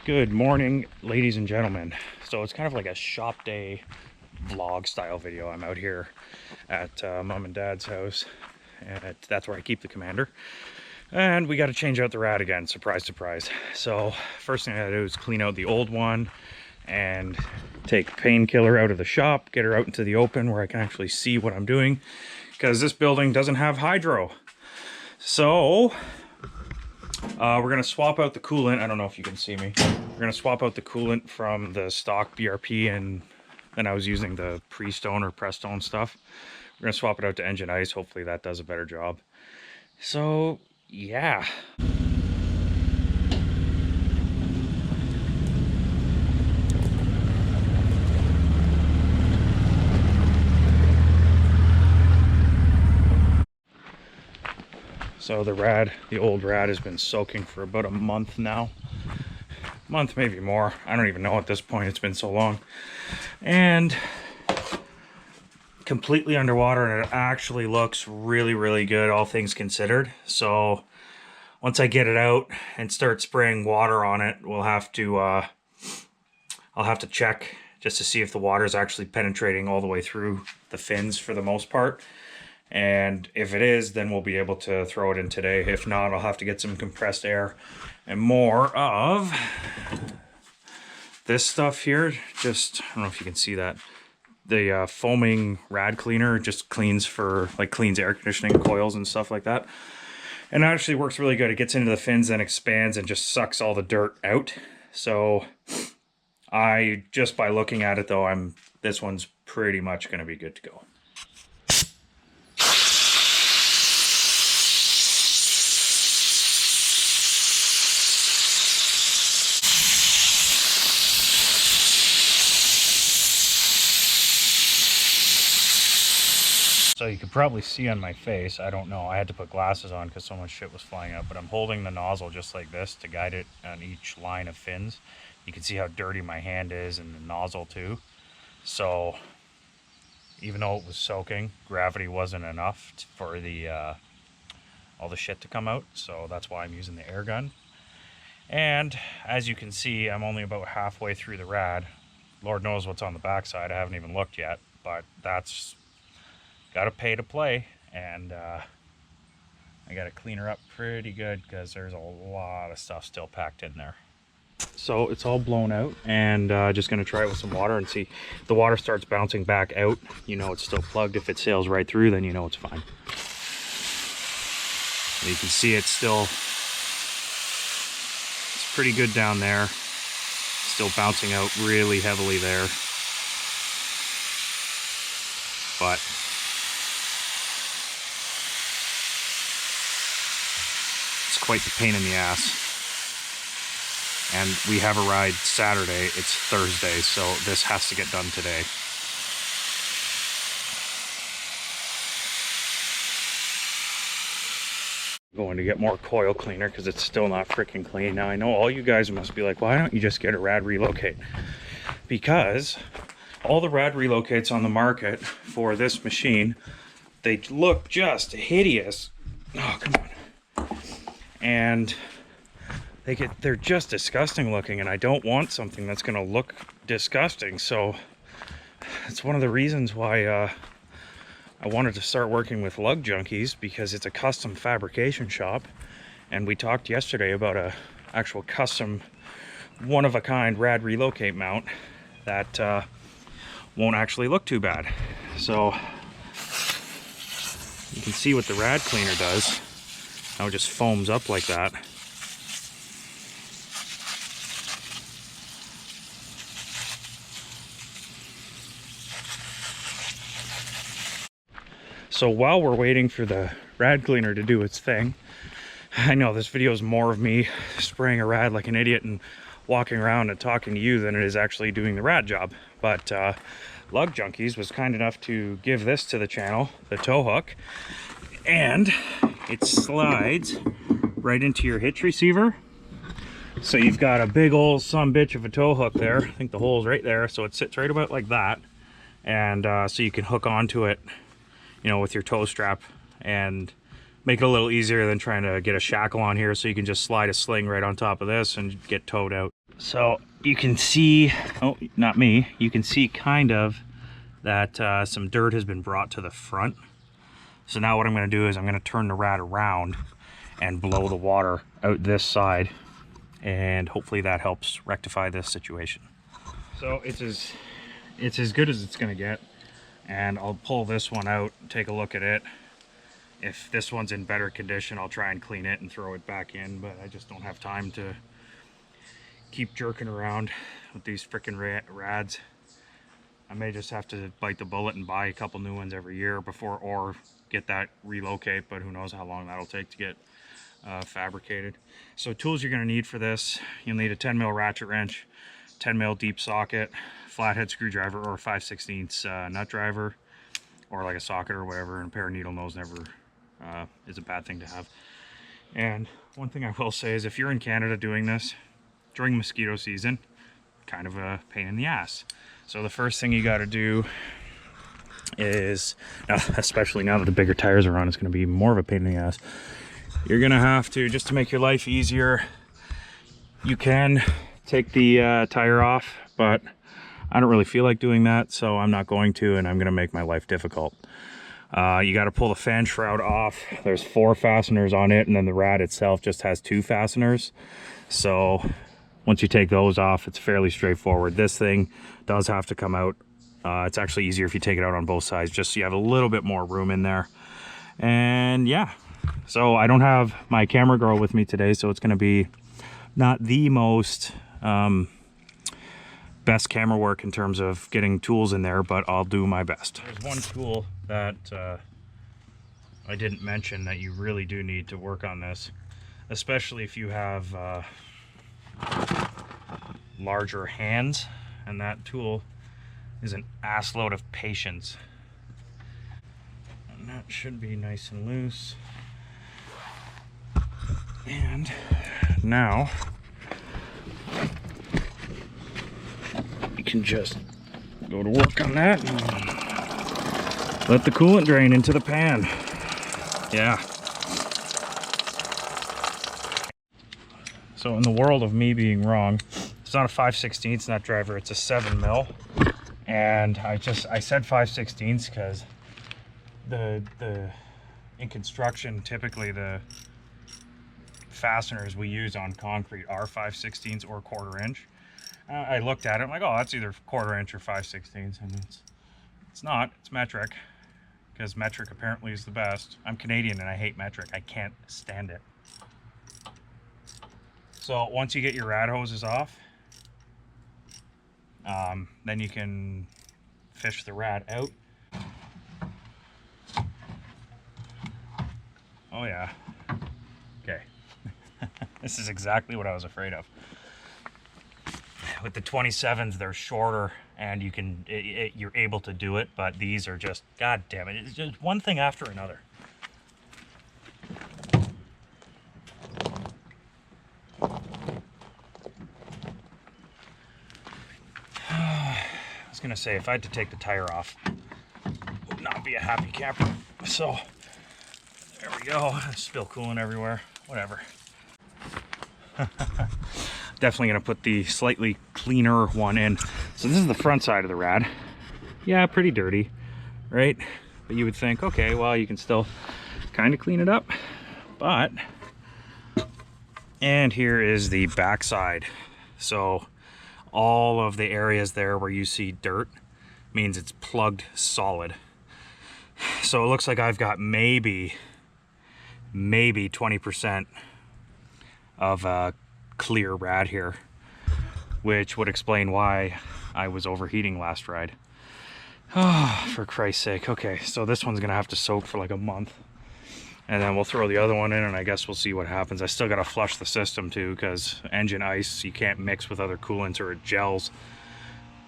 Good morning, ladies and gentlemen. So it's kind of like a shop day vlog style video. I'm out here at mom and dad's house, and that's where I keep the Commander. And we got to change out the rad again, surprise, surprise. So first thing I gotta do is clean out the old one and take painkiller out of the shop, get her out into the open where I can actually see what I'm doing, because this building doesn't have hydro. So we're going to swap out the coolant. I don't know if you can see me. We're going to swap out the coolant from the stock BRP, and then I was using the pre-stone or press-stone stuff. We're going to swap it out to engine ice. Hopefully that does a better job. So, yeah. So the old rad has been soaking for about a month now. Month, maybe more. I don't even know at this point. It's been so long. And completely underwater, and it actually looks really, really good, all things considered. So once I get it out and start spraying water on it, we'll have to, I'll have to check just to see if the water is actually penetrating all the way through the fins for the most part. And if it is, then we'll be able to throw it in today. If not, I'll have to get some compressed air and more of this stuff here. Just, I don't know if you can see that. The foaming rad cleaner just cleans air conditioning coils and stuff like that. And it actually works really good. It gets into the fins and expands and just sucks all the dirt out. So just by looking at it though, this one's pretty much going to be good to go. So you could probably see on my face, I don't know, I had to put glasses on because so much shit was flying out, but I'm holding the nozzle just like this to guide it on each line of fins. You can see how dirty my hand is and the nozzle too. So even though it was soaking, gravity wasn't enough for all the shit to come out. So that's why I'm using the air gun. And as you can see, I'm only about halfway through the rad. Lord knows what's on the backside. I haven't even looked yet, but that's gotta pay to play. And I gotta clean her up pretty good because there's a lot of stuff still packed in there. So it's all blown out, and just gonna try it with some water and see if the water starts bouncing back out. You know it's still plugged. If it sails right through, then you know it's fine. And you can see it's pretty good down there. Still bouncing out really heavily there, but quite the pain in the ass. And we have a ride Saturday. It's Thursday, so this has to get done today. Going to get more coil cleaner because it's still not freaking clean. Now I know all you guys must be like, why don't you just get a rad relocate? Because all the rad relocates on the market for this machine, they look just hideous. Oh, come on. And they're just disgusting looking, and I don't want something that's going to look disgusting. So it's one of the reasons why I wanted to start working with Lug Junkies, because it's a custom fabrication shop, and we talked yesterday about a actual custom one-of-a-kind rad relocate mount that won't actually look too bad. So you can see what the rad cleaner does. Now it just foams up like that. So while we're waiting for the rad cleaner to do its thing, I know this video is more of me spraying a rad like an idiot and walking around and talking to you than it is actually doing the rad job. But Lug Junkies was kind enough to give this to the channel, the tow hook, and it slides right into your hitch receiver. So you've got a big old sumbitch of a tow hook there. I think the hole's right there, so it sits right about like that. And so you can hook onto it, you know, with your tow strap and make it a little easier than trying to get a shackle on here. So you can just slide a sling right on top of this and get towed out. So you can see, oh, not me, you can see kind of that some dirt has been brought to the front. So now what I'm going to do is I'm going to turn the rad around and blow the water out this side, and hopefully that helps rectify this situation. So it's as good as it's going to get, and I'll pull this one out, take a look at it. If this one's in better condition, I'll try and clean it and throw it back in, but I just don't have time to keep jerking around with these freaking rads. I may just have to bite the bullet and buy a couple new ones every year before, or get that relocate, but who knows how long that'll take to get fabricated. So tools you're going to need for this: you'll need a 10mm ratchet wrench, 10mm deep socket, flathead screwdriver, or a 5/16 nut driver, or like a socket or whatever, and a pair of needle nose never is a bad thing to have. And one thing I will say is, if you're in Canada doing this during mosquito season, kind of a pain in the ass. So the first thing you got to do is, especially now that the bigger tires are on, it's going to be more of a pain in the ass. You're going to have to, just to make your life easier, you can take the tire off, but I don't really feel like doing that, so I'm not going to, and I'm going to make my life difficult. You got to pull the fan shroud off. There's 4 fasteners on it, and then the rad itself just has 2 fasteners. So once you take those off, it's fairly straightforward. This thing does have to come out. It's actually easier if you take it out on both sides, just so you have a little bit more room in there. And yeah, so I don't have my camera girl with me today, so it's going to be not the most best camera work in terms of getting tools in there, but I'll do my best. There's one tool that I didn't mention that you really do need to work on this, especially if you have larger hands, and that tool is an ass load of patience. And that should be nice and loose. And now you can just go to work on that and let the coolant drain into the pan. Yeah. So in the world of me being wrong, it's not a 5/16 nut driver, it's a 7mm. And I said 5/16 because in construction, typically the fasteners we use on concrete are 5/16 or 1/4 inch. I looked at it, I'm like, oh, that's either 1/4 inch or 5/16, and it's not, it's metric, because metric apparently is the best. I'm Canadian and I hate metric, I can't stand it. So once you get your rad hoses off, then you can fish the rad out. Oh yeah, okay. This is exactly what I was afraid of. With the 27s, they're shorter and you can, you're able to do it, but these are just, god damn it, it's just one thing after another. I was gonna say, if I had to take the tire off, I would not be a happy camper. So there we go. Spill coolant everywhere. Whatever. Definitely gonna put the slightly cleaner one in. So this is the front side of the rad. Yeah, pretty dirty, right? But you would think, okay, well, you can still kind of clean it up. But, and here is the back side. So all of the areas there where you see dirt means it's plugged solid. So it looks like I've got maybe 20% of clear rad here, which would explain why I was overheating last ride. Oh, for Christ's sake. Okay, so this one's gonna have to soak for like a month, and then we'll throw the other one in, and I guess we'll see what happens. I still gotta flush the system too, because engine ice you can't mix with other coolants or it gels.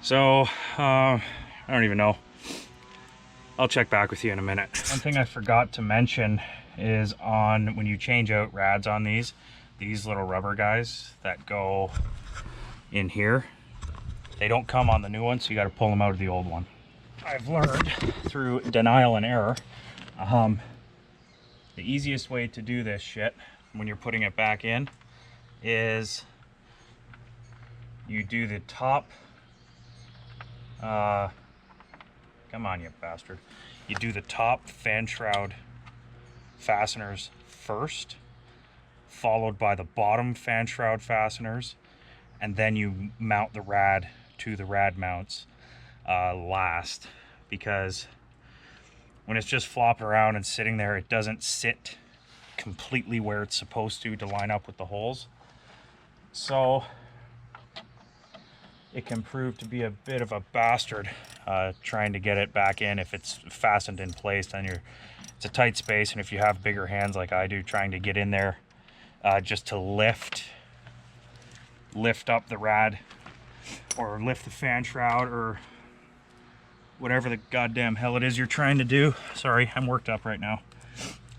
So I don't even know. I'll check back with you in a minute. One thing I forgot to mention is on when you change out rads on these little rubber guys that go in here, they don't come on the new one, so you got to pull them out of the old one. I've learned through denial and error, the easiest way to do this shit when you're putting it back in is you do the top, come on, you bastard. You do the top fan shroud fasteners first, followed by the bottom fan shroud fasteners, and then you mount the rad to the rad mounts last, because when it's just flopping around and sitting there, it doesn't sit completely where it's supposed to line up with the holes. So it can prove to be a bit of a bastard trying to get it back in if it's fastened in place. Then it's a tight space, and if you have bigger hands like I do, trying to get in there just to lift up the rad or lift the fan shroud or whatever the goddamn hell it is you're trying to do. Sorry, I'm worked up right now.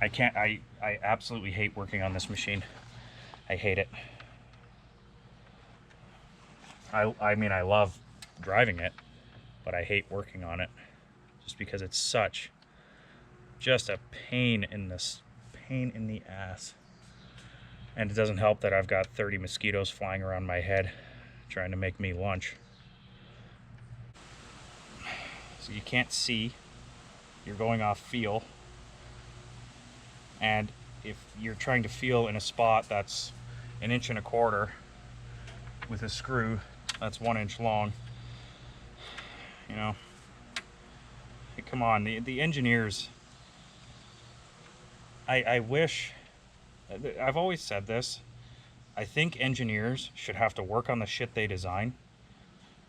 I absolutely hate working on this machine. I hate it. I mean, I love driving it, but I hate working on it just because it's just a pain in the ass. And it doesn't help that I've got 30 mosquitoes flying around my head trying to make me lunch. So you can't see, you're going off feel. And if you're trying to feel in a spot that's 1.25 inches with a screw that's 1 inch long, you know, hey, come on, the engineers, I wish, I've always said this, I think engineers should have to work on the shit they design.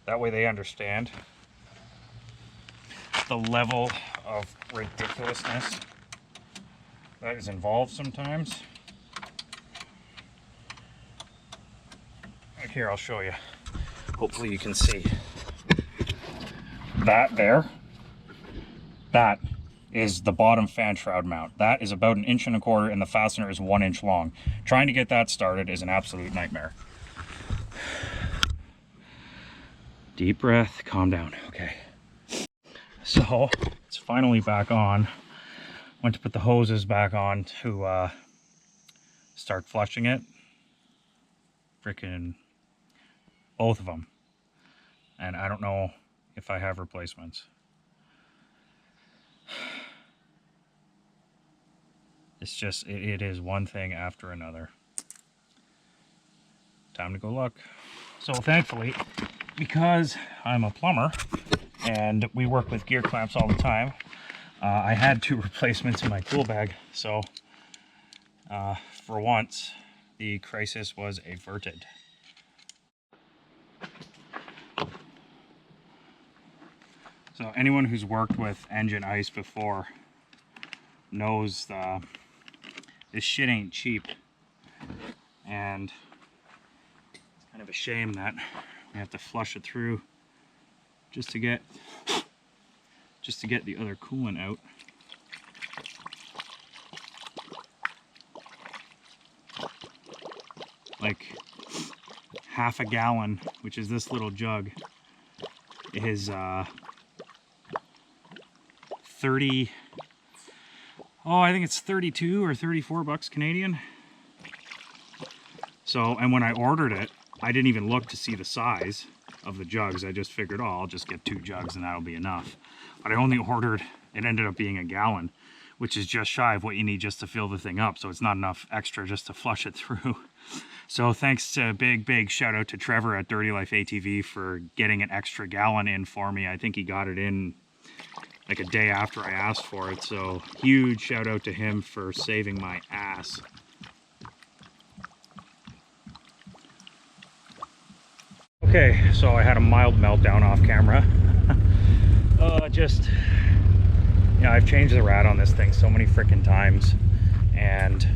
That way they understand the level of ridiculousness that is involved sometimes. Right here, I'll show you. Hopefully you can see. That there, that is the bottom fan shroud mount. That is about 1.25 inches and the fastener is 1 inch long. Trying to get that started is an absolute nightmare. Deep breath, calm down, okay. So, it's finally back on. Went to put the hoses back on to start flushing it. Freaking both of them. And I don't know if I have replacements. It's just, it is one thing after another. Time to go look. So thankfully, because I'm a plumber and we work with gear clamps all the time, I had 2 replacements in my tool bag. So for once, the crisis was averted. So anyone who's worked with engine ice before knows this shit ain't cheap, and it's kind of a shame that we have to flush it through just to get the other coolant out. Like half a gallon, which is this little jug, is 30, oh, I think it's 32 or 34 bucks Canadian. So, and when I ordered it, I didn't even look to see the size of the jugs. I just figured, oh, I'll just get 2 jugs and that'll be enough. But I only ordered, it ended up being a gallon, which is just shy of what you need just to fill the thing up. So it's not enough extra just to flush it through. So thanks to big shout out to Trevor at Dirty Life ATV for getting an extra gallon in for me. I think he got it in like a day after I asked for it. So huge shout out to him for saving my ass. Okay, so I had a mild meltdown off camera. I've changed the rad on this thing so many freaking times, and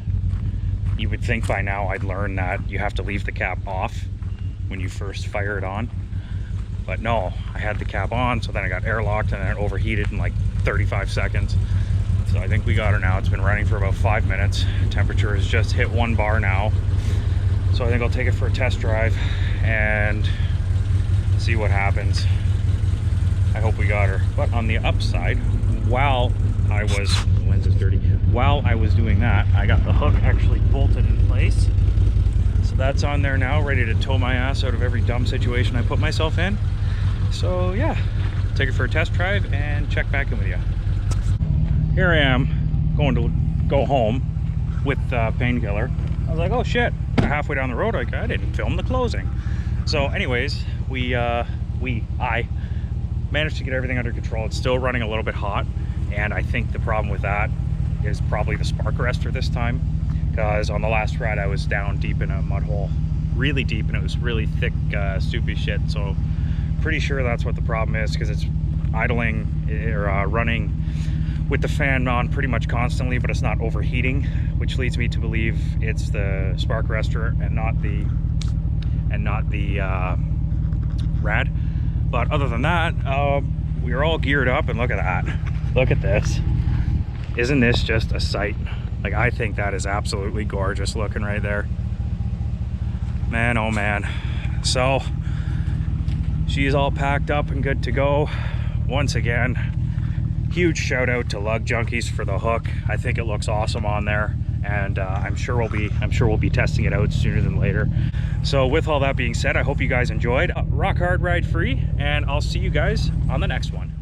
you would think by now I'd learn that you have to leave the cap off when you first fire it on. But no, I had the cap on, so then I got airlocked and then it overheated in like 35 seconds. So I think we got her now. It's been running for about 5 minutes. Temperature has just hit 1 bar now. So I think I'll take it for a test drive and see what happens. I hope we got her. But on the upside, while I was, the lens is dirty, while I was doing that, I got the hook actually bolted in place. So that's on there now, ready to tow my ass out of every dumb situation I put myself in. So yeah, take it for a test drive and check back in with you. Here I am, going to go home with Painkiller. I was like, oh shit, halfway down the road, like, I didn't film the closing. So anyways, I managed to get everything under control. It's still running a little bit hot, and I think the problem with that is probably the spark arrestor this time, because on the last ride I was down deep in a mud hole, really deep, and it was really thick soupy shit. So pretty sure that's what the problem is, because it's idling or running with the fan on pretty much constantly, but it's not overheating, which leads me to believe it's the spark arrestor and not the rad. But other than that, we are all geared up, and look at that. Look at this. Isn't this just a sight? Like, I think that is absolutely gorgeous looking right there. Man, oh man. So she's all packed up and good to go. Once again, huge shout out to Lug Junkies for the hook. I think it looks awesome on there, and I'm sure we'll be testing it out sooner than later. So with all that being said, I hope you guys enjoyed. Rock hard, ride free, and I'll see you guys on the next one.